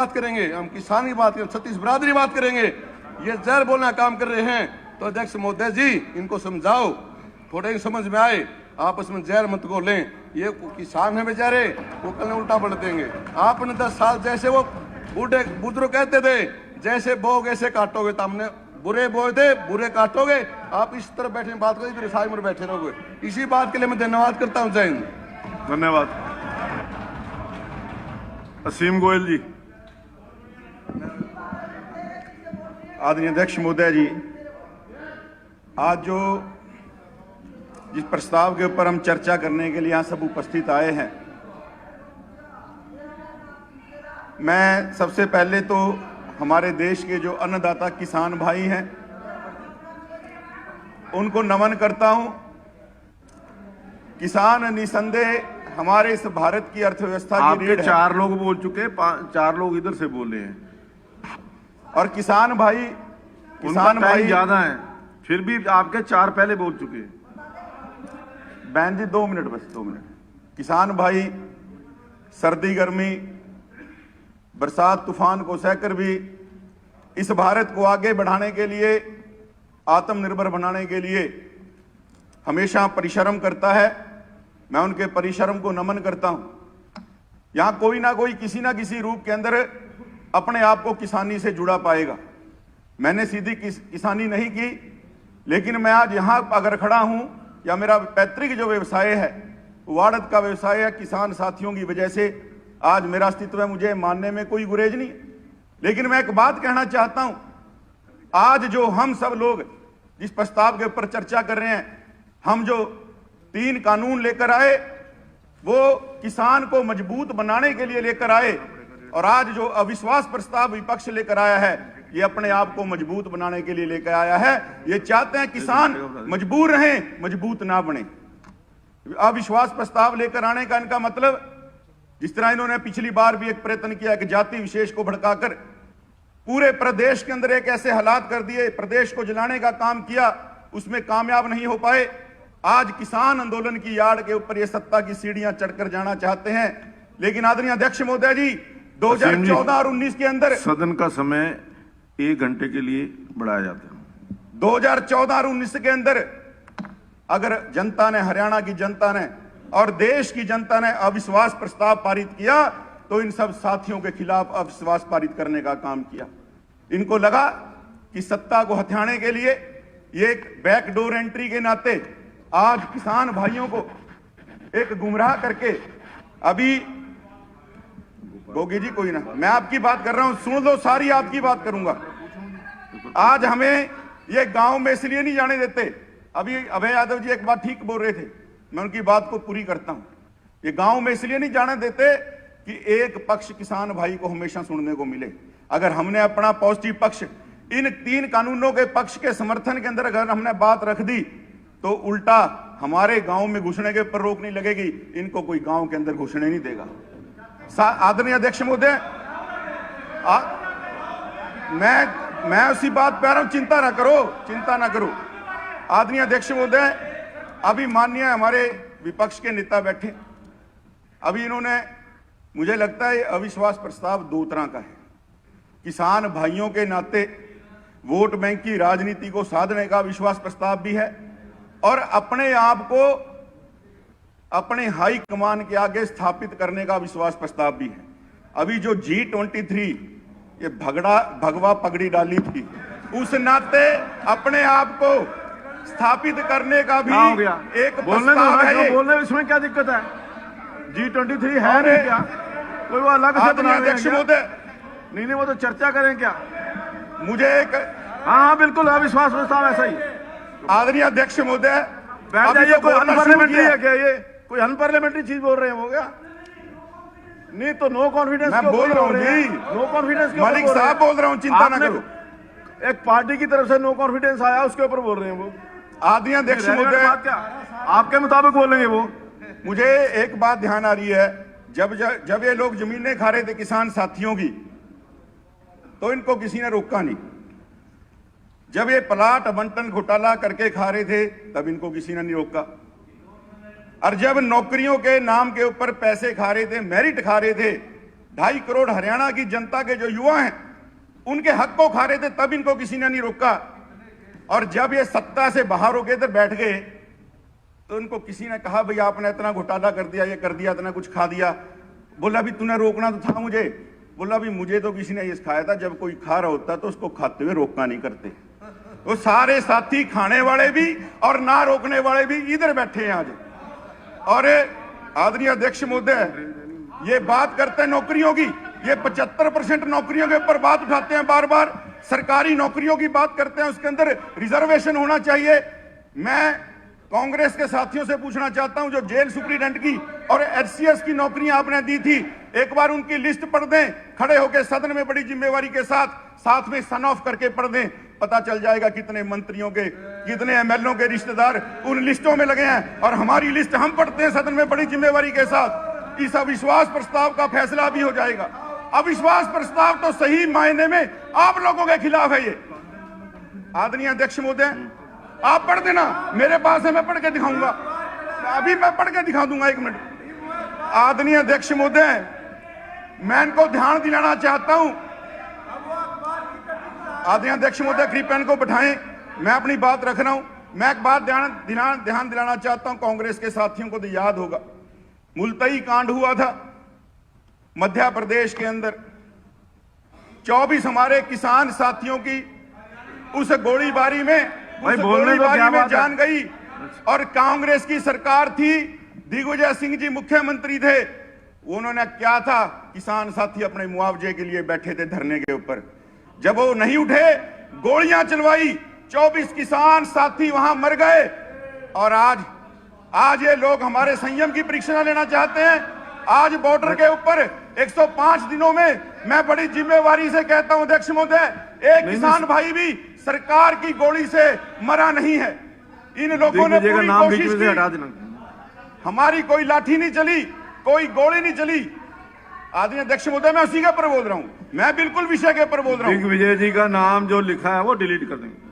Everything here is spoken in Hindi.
बात करेंगे, हम किसान की बात करेंगे, छत्तीस बरादरी बात करेंगे। ये जहर बोलना काम कर रहे हैं। तो अध्यक्ष महोदय जी, इनको समझाओ, थोड़े समझ में आए, आपस में जहर मत को लें। ये किसान है बेचारे, वो कल उल्टा पलट देंगे। आपने 10 साल जैसे वो बूढ़े बुजुर्ग कहते थे, जैसे बोगे ऐसे काटोगे। तो हमने बुरे बोए थे, बुरे काटोगे। आप इस तरह बैठे बात करें, फिर साइड में बैठे रहोगे। इसी बात के लिए मैं धन्यवाद करता हूँ। जय हिंद। धन्यवाद। असीम गोयल जी। आदरणीय अध्यक्ष महोदय जी, आज जो जिस प्रस्ताव के ऊपर हम चर्चा करने के लिए यहाँ सब उपस्थित आए हैं, मैं सबसे पहले तो हमारे देश के जो अन्नदाता किसान भाई हैं उनको नमन करता हूं। किसान निसंदेह हमारे इस भारत की अर्थव्यवस्था की रीढ़ है। 4 लोग बोल चुके, 4 लोग इधर से बोले हैं और किसान भाई ज्यादा है, फिर भी आपके 4 पहले बोल चुके हैं। बहन जी 2 मिनट, बस 2 मिनट। किसान भाई सर्दी गर्मी बरसात तूफान को सहकर भी इस भारत को आगे बढ़ाने के लिए, आत्मनिर्भर बनाने के लिए हमेशा परिश्रम करता है। मैं उनके परिश्रम को नमन करता हूं। यहां कोई ना कोई किसी ना किसी रूप के अंदर अपने आप को किसानी से जुड़ा पाएगा। मैंने सीधी किसानी नहीं की, लेकिन मैं आज यहां अगर खड़ा हूं, या मेरा पैतृक जो व्यवसाय है वाड़द का व्यवसाय है, किसान साथियों की वजह से आज मेरा अस्तित्व है। मुझे मानने में कोई गुरेज नहीं। लेकिन मैं एक बात कहना चाहता हूं, आज जो हम सब लोग जिस प्रस्ताव के ऊपर चर्चा कर रहे हैं, हम जो 3 कानून लेकर आए वो किसान को मजबूत बनाने के लिए लेकर आए, और आज जो अविश्वास प्रस्ताव विपक्ष लेकर आया है ये अपने आप को मजबूत बनाने के लिए लेकर आया है। ये चाहते हैं किसान मजबूर रहें, मजबूत ना बने। अविश्वास प्रस्ताव लेकर आने का इनका मतलब, जिस तरह इन्होंने पिछली बार भी एक प्रयत्न किया कि जाति विशेष को भड़काकर पूरे प्रदेश के अंदर एक ऐसे हालात कर दिए, प्रदेश को जलाने का काम किया, उसमें कामयाब नहीं हो पाए। आज किसान आंदोलन की याड़ के ऊपर ये सत्ता की सीढ़ियां चढ़कर जाना चाहते हैं। लेकिन आदरणीय अध्यक्ष महोदय जी, 2014 और 19 के अंदर सदन का समय 1 घंटे के लिए बढ़ाया जाता है। 2014 और 19 के अंदर अगर जनता ने, हरियाणा की जनता ने और देश की जनता ने अविश्वास प्रस्ताव पारित किया, तो इन सब साथियों के खिलाफ अविश्वास पारित करने का काम किया। इनको लगा कि सत्ता को हथियाने के लिए ये एक बैकडोर एंट्री के नाते आज किसान भाइयों को एक गुमराह करके, अभी गोगी जी कोई ना, मैं आपकी बात कर रहा हूं, सुन लो, सारी आपकी बात करूंगा। आज हमें ये गांव में इसलिए नहीं जाने देते। अभी अभय यादव जी एक बात ठीक बोल रहे थे, मैं उनकी बात को पूरी करता हूं। ये गांव में इसलिए नहीं जाने देते कि एक पक्ष किसान भाई को हमेशा सुनने को मिले। अगर हमने अपना पॉजिटिव पक्ष इन 3 कानूनों के पक्ष के समर्थन के अंदर अगर हमने बात रख दी, तो उल्टा हमारे गांव में घुसने के ऊपर रोक नहीं लगेगी। इनको कोई गांव के अंदर घुसने नहीं देगा। आदरणीय अध्यक्ष महोदय, मैं उसी बात पे आ रहा हूं, चिंता ना करो, चिंता ना करो। आदरणीय अध्यक्ष महोदय, अभी माननीय हमारे विपक्ष के नेता बैठे, अभी इन्होंने, मुझे लगता है अविश्वास प्रस्ताव 2 तरह का है। किसान भाइयों के नाते वोट बैंक की राजनीति को साधने का विश्वास प्रस्ताव भी है, और अपने आप को अपने हाई कमान के आगे स्थापित करने का विश्वास प्रस्ताव भी है। अभी जो G23 ये भगवा पगड़ी डाली थी, उस नाते अपने आप को स्थापित करने का भी एक प्रस्ताव है। बोलने में इसमें क्या दिक्कत है? G23 है नहीं क्या? कोई वो अलग से बना अध्यक्ष महोदय, नहीं, वो तो चर्चा करें क्या? मुझे एक, हाँ बिल्कुल अविश्वास प्रस्ताव ऐसा ही। आदरणीय अध्यक्ष महोदय, बैठ जाइए। कोई अनपार्लियामेंट्री है क्या? ये कोई अनपार्लियामेंट्री चीज बोल रहे हैं वो क्या? नहीं तो नो कॉन्फिडेंस मैं बोल रहा हूँ जी, नो कॉन्फिडेंस मलिक साहब बोल रहा हूँ, चिंता ना करो। एक पार्टी की तरफ से नो कॉन्फिडेंस आया, उसके ऊपर बोल रहे हैं वो। आदरणीय अध्यक्ष महोदय, आपके मुताबिक बोलेंगे वो। मुझे एक बात ध्यान आ रही है, जब ये लोग जमीनें खा रहे थे किसान साथियों की, तो इनको किसी ने रोका नहीं। जब ये प्लाट आवंटन घोटाला करके खा रहे थे, तब इनको किसी ने नहीं रोका। और जब नौकरियों के नाम के ऊपर पैसे खा रहे थे, मेरिट खा रहे थे, 2.5 करोड़ हरियाणा की जनता के जो युवा हैं उनके हक को खा रहे थे, तब इनको किसी ने नहीं रोका। और जब ये सत्ता से बाहर होके इधर बैठ गए तो इनको किसी ने कहा भाई आपने इतना घोटाला कर दिया, ये कर दिया, इतना कुछ खा दिया। बोला भी तूने रोकना तो था मुझे। बोला भी मुझे तो किसी ने ये सिखाया था, जब कोई खा रहा होता तो उसको खाते हुए रोकना नहीं करते। तो सारे साथी खाने वाले भी और ना रोकने वाले भी इधर बैठे हैं आज। और आदरणीय अध्यक्ष महोदय, ये बात करते हैं नौकरियों की, ये 75% नौकरियों के ऊपर बात उठाते हैं बार बार। सरकारी नौकरियों की बात करते हैं, उसके अंदर रिजर्वेशन होना चाहिए। मैं कांग्रेस के साथियों से पूछना चाहता हूं, जो जेल सुप्रीडेंट की और एचसीएस की नौकरियां आपने दी थी, एक बार उनकी लिस्ट पढ़ दें, खड़े होकर सदन में बड़ी जिम्मेवारी के साथ में सन ऑफ करके पढ़ दें। पता चल जाएगा कितने मंत्रियों के, कितने एमएलओ के रिश्तेदार उन लिस्टों में लगे हैं। और हमारी लिस्ट हम पढ़ते हैं सदन में बड़ी जिम्मेवारी के साथ। इस अविश्वास प्रस्ताव का फैसला भी हो जाएगा। अविश्वास प्रस्ताव तो सही मायने में आप लोगों के खिलाफ है ये। आदरणीय अध्यक्ष महोदय, आप पढ़ देना, मेरे पास है, मैं पढ़ के दिखाऊंगा। अभी मैं पढ़ के दिखा दूंगा, 1 मिनट। आदरणीय अध्यक्ष महोदय, मैं इनको ध्यान दिलाना चाहता हूं। आदरणीय अध्यक्ष महोदय, कृपया इनको बैठाएं, मैं अपनी बात रख रहा हूं। मैं एक बात ध्यान दिलाना चाहता हूं, कांग्रेस के साथियों को तो याद होगा, मुल्तई कांड हुआ था मध्य प्रदेश के अंदर। 24 हमारे किसान साथियों की उस गोलीबारी में जान गई। और कांग्रेस की सरकार थी, दिग्विजय सिंह जी मुख्यमंत्री थे। उन्होंने क्या था, किसान साथी अपने मुआवजे के लिए बैठे थे धरने के ऊपर। जब वो नहीं उठे, गोलियां चलवाई, 24 किसान साथी वहां मर गए। और आज ये लोग हमारे संयम की परीक्षा लेना चाहते हैं। आज बॉर्डर के ऊपर 105 दिनों में, मैं बड़ी जिम्मेवारी से कहता हूं अध्यक्ष महोदय, एक किसान भाई भी सरकार की गोली से मरा नहीं है। इन लोगों ने पूरी कोशिश की, हमारी कोई लाठी नहीं चली, कोई गोली नहीं चली। आदरणीय अध्यक्ष महोदय, मैं उसी के ऊपर बोल रहा हूं, मैं बिल्कुल विषय के ऊपर बोल रहा हूं। दिग्विजय जी का नाम जो लिखा है वो डिलीट कर देंगे।